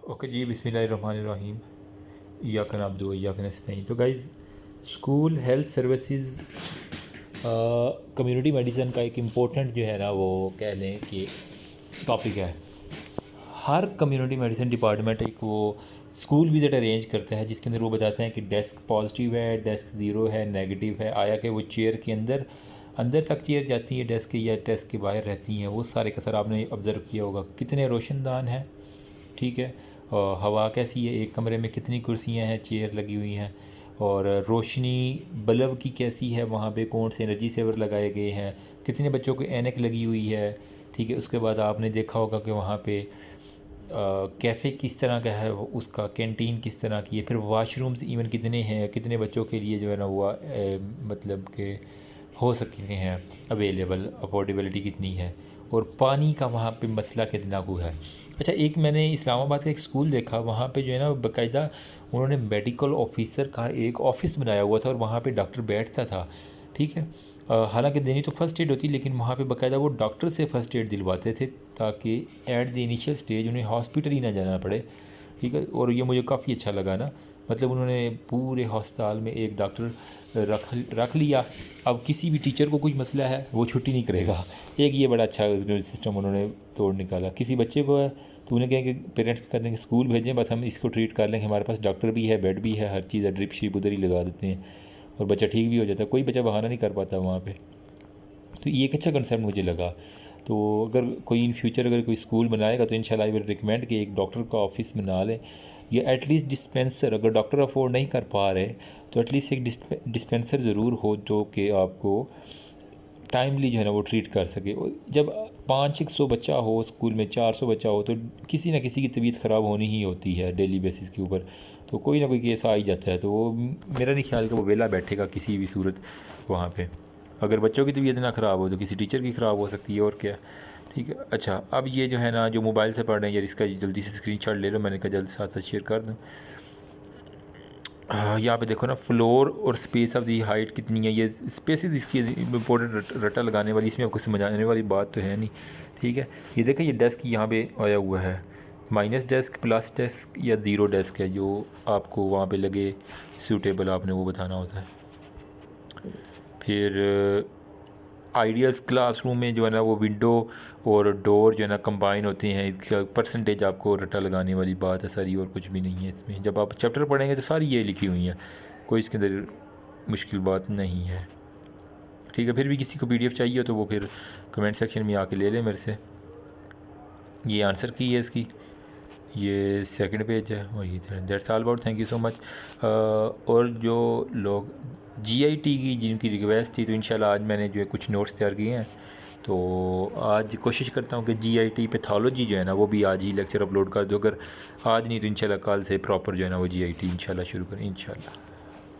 Okay जी, बिस्मिल्लाहिर्रहमानिर्रहीम। इय्याका नअब्दु व इय्याका नस्तईन। तो guys, school health services community medicine का एक इम्पोर्टेंट जो है ना, वो कह लें कि टॉपिक है। हर कम्युनिटी मेडिसिन डिपार्टमेंट एक वो स्कूल विज़िट अरेंज करता है, जिसके अंदर वो बताते हैं कि डेस्क पॉजिटिव है, डेस्क ज़ीरो है, नेगेटिव है, आया कि वो चेयर के अंदर अंदर तक चेयर जाती है डेस्क के, या डेस्क के बाहर रहती हैं। वो सारे का सर आपने ऑब्ज़र्व किया होगा। कितने रोशनदान हैं, ठीक है, और हवा कैसी है, एक कमरे में कितनी कुर्सियां हैं, चेयर लगी हुई हैं, और रोशनी बल्ब की कैसी है, वहाँ पे कौन से एनर्जी सेवर लगाए गए हैं, कितने बच्चों को ऐनक लगी हुई है, ठीक है। उसके बाद आपने देखा होगा कि वहाँ पे कैफ़े किस तरह का है, उसका कैंटीन किस तरह की है, फिर वाशरूम्स इवन कितने हैं, कितने बच्चों के लिए जो है ना वो मतलब कि हो सकते हैं अवेलेबल, अफोर्डेबिलिटी कितनी है, और पानी का वहाँ पे मसला कितना को है। अच्छा, एक मैंने इस्लामाबाद का एक स्कूल देखा, वहाँ पे जो है ना बाकायदा उन्होंने मेडिकल ऑफिसर का एक ऑफ़िस बनाया हुआ था, और वहाँ पे डॉक्टर बैठता था, ठीक है। हालांकि देनी तो फ़र्स्ट एड होती, लेकिन वहाँ पे बाकायदा वो डॉक्टर से फ़र्स्ट एड दिलवाते थे, ताकि एट द इनिशियल स्टेज उन्हें हॉस्पिटल ही ना जाना पड़े, ठीक है। और ये मुझे काफ़ी अच्छा लगा ना, मतलब उन्होंने पूरे हस्पताल में एक डॉक्टर रख लिया। अब किसी भी टीचर को कोई मसला है, वो छुट्टी नहीं करेगा। एक ये बड़ा अच्छा सिस्टम उन्होंने तोड़ निकाला। किसी बच्चे को है तो उन्हें कहें कि पेरेंट्स कहते हैं कि स्कूल भेजें, बस हम इसको ट्रीट कर लेंगे, हमारे पास डॉक्टर भी है, बेड भी है, हर चीज़ है, ड्रिप शिप उधर ही लगा देते हैं, और बच्चा ठीक भी हो जाता है। कोई बच्चा बहाना नहीं कर पाता वहाँ पे। तो ये एक अच्छा कंसेप्ट मुझे लगा। तो अगर कोई इन फ्यूचर अगर कोई स्कूल बनाएगा तो इंशाल्लाह आई विल रिकमेंड कि एक डॉक्टर का ऑफिस बना लें, या एटलीस्ट डिस्पेंसर। अगर डॉक्टर अफोर्ड नहीं कर पा रहे तो एटलीस्ट एक डिस्पेंसर ज़रूर हो, जो कि आपको टाइमली जो है ना वो ट्रीट कर सके। जब 500 बच्चा हो स्कूल में, 400 बच्चा हो, तो किसी ना किसी की तबीयत ख़राब होनी ही होती है डेली बेसिस के ऊपर। तो कोई ना कोई केस आ ही जाता है, तो वो मेरा नहीं ख्याल कि वो वेला बैठेगा किसी भी सूरत वहाँ पे। अगर बच्चों की तबीयत ना ख़राब हो तो किसी टीचर की ख़राब हो सकती है, और क्या, ठीक है। अच्छा, अब ये जो है ना, जो मोबाइल से पढ़ रहे हैं यार, इसका जल्दी से स्क्रीनशॉट ले लो, मैंने कहा जल्दी साथ साथ शेयर कर दूँ। यहाँ पे देखो ना, फ्लोर और स्पेस ऑफ दी हाइट कितनी है, ये स्पेसिस इसकी इंपॉर्टेंट रटा लगाने वाली, इसमें आपको समझ आने वाली बात तो है नहीं, ठीक है। ये देखें, ये डेस्क यहाँ पे आया हुआ है, माइनस डेस्क, प्लस डेस्क या ज़ीरो डेस्क है, जो आपको वहाँ पे लगे सूटेबल, आपने वो बताना होता है। फिर आइडियल्स क्लासरूम में जो है ना वो विंडो और डोर जो है ना कंबाइन होते हैं, इसका परसेंटेज आपको रटा लगाने वाली बात है सारी, और कुछ भी नहीं है इसमें। जब आप चैप्टर पढ़ेंगे तो सारी ये लिखी हुई हैं, कोई इसके अंदर मुश्किल बात नहीं है, ठीक है। फिर भी किसी को PDF चाहिए हो तो वो फिर कमेंट सेक्शन में आके ले लें मेरे से। ये आंसर की है इसकी, ये सेकंड पेज है, और ये that's all about, thank you so much. और जो लोग GIT की जिनकी रिक्वेस्ट थी, तो इंशाल्लाह आज मैंने जो है कुछ नोट्स तैयार किए हैं, तो आज कोशिश करता हूँ कि GIT पैथोलॉजी जो है ना वो भी आज ही लेक्चर अपलोड कर दो। अगर आज नहीं तो इंशाल्लाह कल से प्रॉपर जो है ना वो GIT इंशाल्लाह शुरू करें इंशाल्लाह।